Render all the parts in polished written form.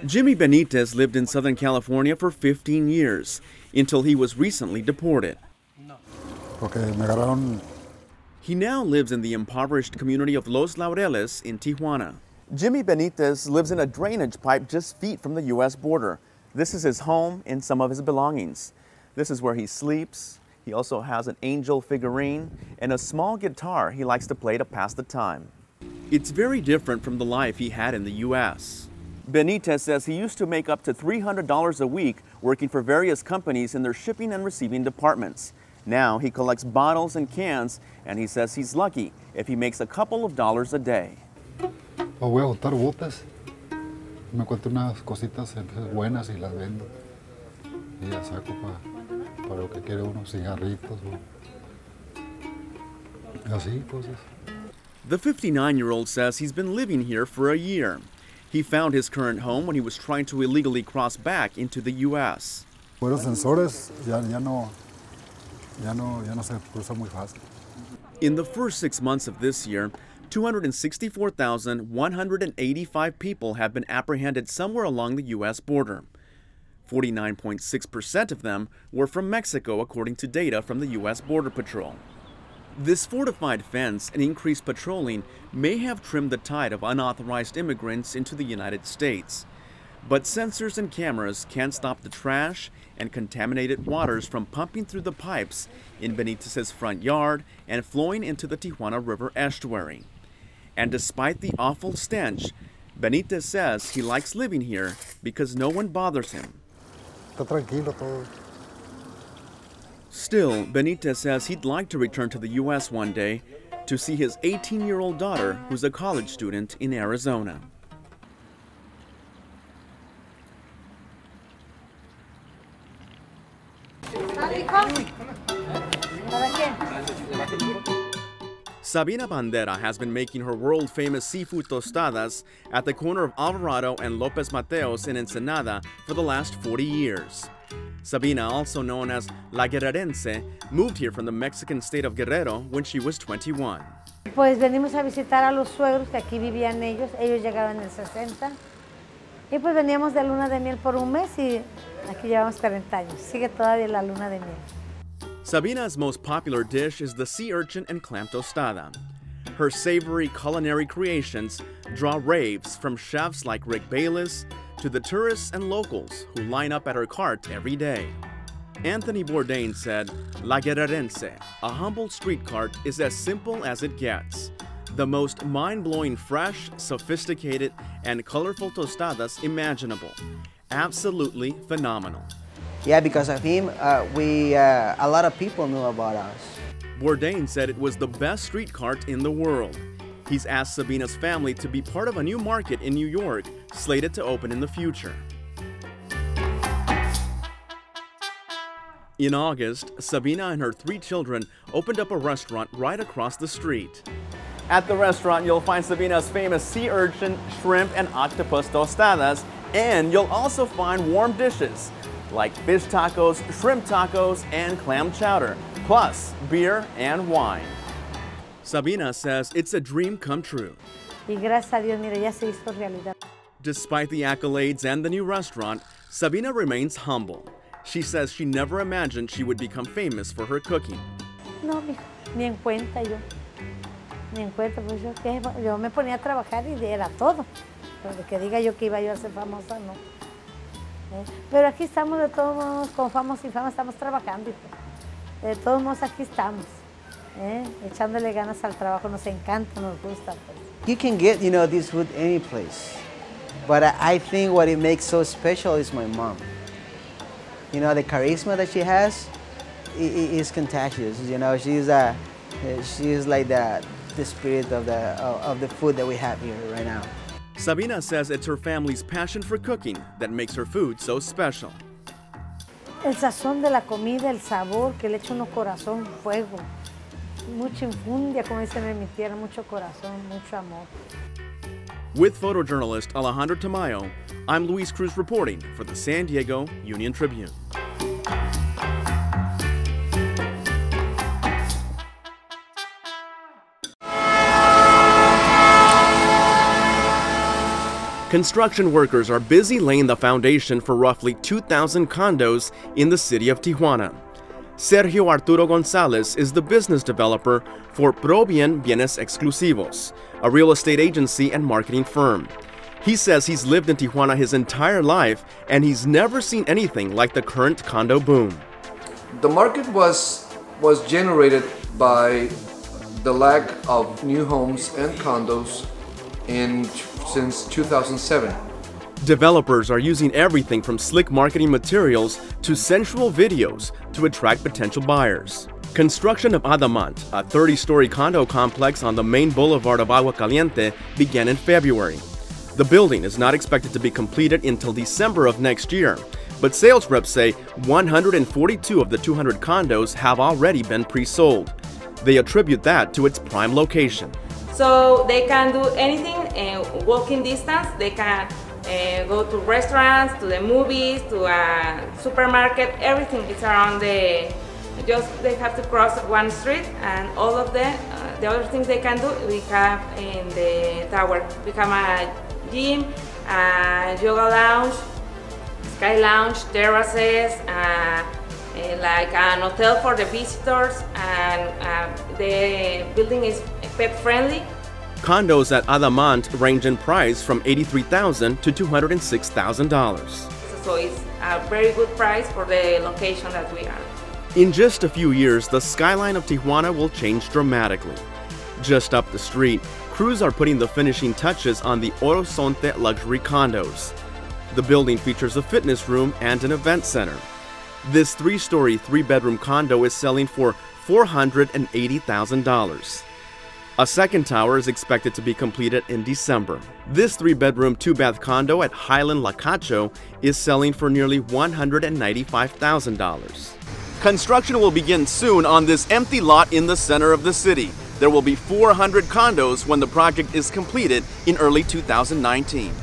Jimmy Benitez lived in Southern California for 15 years, until he was recently deported. He now lives in the impoverished community of Los Laureles in Tijuana. Jimmy Benitez lives in a drainage pipe just feet from the U.S. border. This is his home and some of his belongings. This is where he sleeps. He also has an angel figurine and a small guitar he likes to play to pass the time. It's very different from the life he had in the U.S. Benitez says he used to make up to $300 a week working for various companies in their shipping and receiving departments. Now he collects bottles and cans, and he says he's lucky if he makes a couple of dollars a day. Voy a botar botas. Me encuentro unas cositas buenas y las vendo. Y ya saco para lo que quiere uno, cigarritos o así cosas. The 59-year-old says he's been living here for a year. He found his current home when he was trying to illegally cross back into the U.S. Los sensores ya no se cruzan muy fácil. In the first 6 months of this year, 264,185 people have been apprehended somewhere along the U.S. border. 49.6% of them were from Mexico, according to data from the U.S. Border Patrol. This fortified fence and increased patrolling may have trimmed the tide of unauthorized immigrants into the United States. But sensors and cameras can't stop the trash and contaminated waters from pumping through the pipes in Benitez's front yard and flowing into the Tijuana River estuary. And despite the awful stench, Benitez says he likes living here because no one bothers him. Está tranquilo todo. Still, Benitez says he'd like to return to the U.S. one day to see his 18-year-old daughter, who's a college student in Arizona. Sabina Bandera has been making her world-famous seafood tostadas at the corner of Alvarado and Lopez Mateos in Ensenada for the last 40 years. Sabina, also known as La Guerrerense, moved here from the Mexican state of Guerrero when she was 21. Pues venimos a visitar a los suegros que aquí vivían ellos llegaron en el 60. Y pues veníamos de luna de miel por un mes y aquí llevamos 40 años. Sigue todavía la luna de miel. Sabina's most popular dish is the sea urchin and clam tostada. Her savory culinary creations draw raves from chefs like Rick Bayless to the tourists and locals who line up at her cart every day. Anthony Bourdain said, La Guerrerense, a humble street cart, is as simple as it gets. The most mind-blowing, fresh, sophisticated, and colorful tostadas imaginable. Absolutely phenomenal. Yeah, because of him, a lot of people knew about us. Bourdain said it was the best street cart in the world. He's asked Sabina's family to be part of a new market in New York, slated to open in the future. In August, Sabina and her 3 children opened up a restaurant right across the street. At the restaurant, you'll find Sabina's famous sea urchin, shrimp, and octopus tostadas, and you'll also find warm dishes like fish tacos, shrimp tacos, and clam chowder, plus beer and wine. Sabina says it's a dream come true. Y gracias a Dios, mira, ya se hizo realidad. Despite the accolades and the new restaurant, Sabina remains humble. She says she never imagined she would become famous for her cooking. No, ni en cuenta yo. Ni en cuenta, pues yo me ponía a trabajar y era todo. Pero de que diga yo que iba yo a ser famosa, no. Pero aquí estamos de todos modos, con fama o sin fama, estamos trabajando. De todos modos aquí estamos, echándole ganas al trabajo, nos encanta, nos gusta. Pues. You can get, this food any place, but I think what it makes so special is my mom. The charisma that she has is contagious. She's like the spirit of the food that we have here right now. Sabina says it's her family's passion for cooking that makes her food so special. El sazón de la comida, el sabor, que le echa uno corazón, fuego. Mucha infundia, como dicen en mi tierra, mucho corazón, mucho amor. With photojournalist Alejandro Tamayo, I'm Luis Cruz reporting for the San Diego Union-Tribune. Construction workers are busy laying the foundation for roughly 2,000 condos in the city of Tijuana. Sergio Arturo Gonzalez is the business developer for Probien Bienes Exclusivos, a real estate agency and marketing firm. He says he's lived in Tijuana his entire life and he's never seen anything like the current condo boom. The market was generated by the lack of new homes and condos since 2007. Developers are using everything from slick marketing materials to sensual videos to attract potential buyers. Construction of Adamant, a 30-story condo complex on the main boulevard of Agua Caliente, began in February. The building is not expected to be completed until December of next year, but sales reps say 142 of the 200 condos have already been pre-sold. They attribute that to its prime location. So they can do anything in walking distance. They can go to restaurants, to the movies, to a supermarket. Everything is around they have to cross one street, and all of the other things they can do we have in the tower. We have a gym, a yoga lounge, sky lounge, terraces, like an hotel for the visitors, and the building is pet friendly. Condos at Adamant range in price from $83,000 to $206,000. So it's a very good price for the location that we are. In just a few years, the skyline of Tijuana will change dramatically. Just up the street, crews are putting the finishing touches on the Horizonte luxury condos. The building features a fitness room and an event center. This 3-story, 3-bedroom condo is selling for $480,000. A second tower is expected to be completed in December. This 3-bedroom, 2-bath condo at Highland La Cacho is selling for nearly $195,000. Construction will begin soon on this empty lot in the center of the city. There will be 400 condos when the project is completed in early 2019.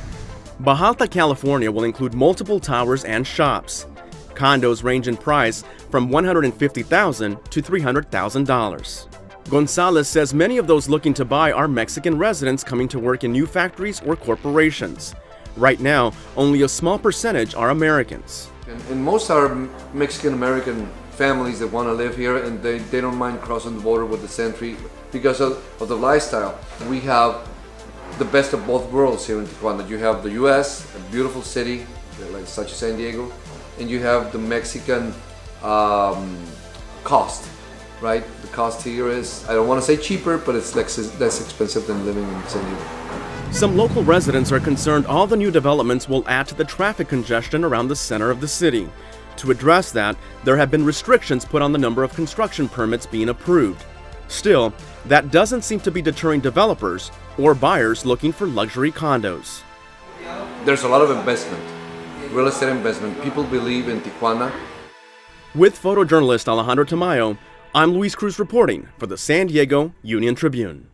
Baja California will include multiple towers and shops. Condos range in price from $150,000 to $300,000. Gonzalez says many of those looking to buy are Mexican residents coming to work in new factories or corporations. Right now, only a small percentage are Americans. And most are Mexican-American families that want to live here, and they don't mind crossing the border with the sentry because of the lifestyle. We have the best of both worlds here in Tijuana. You have the US, a beautiful city like such as San Diego, and you have the Mexican cost. Right? The cost here is, I don't want to say cheaper, but it's less expensive than living in San Diego. Some local residents are concerned all the new developments will add to the traffic congestion around the center of the city. To address that, there have been restrictions put on the number of construction permits being approved. Still, that doesn't seem to be deterring developers or buyers looking for luxury condos. There's a lot of investment, real estate investment. People believe in Tijuana. With photojournalist Alejandro Tamayo, I'm Luis Cruz reporting for the San Diego Union-Tribune.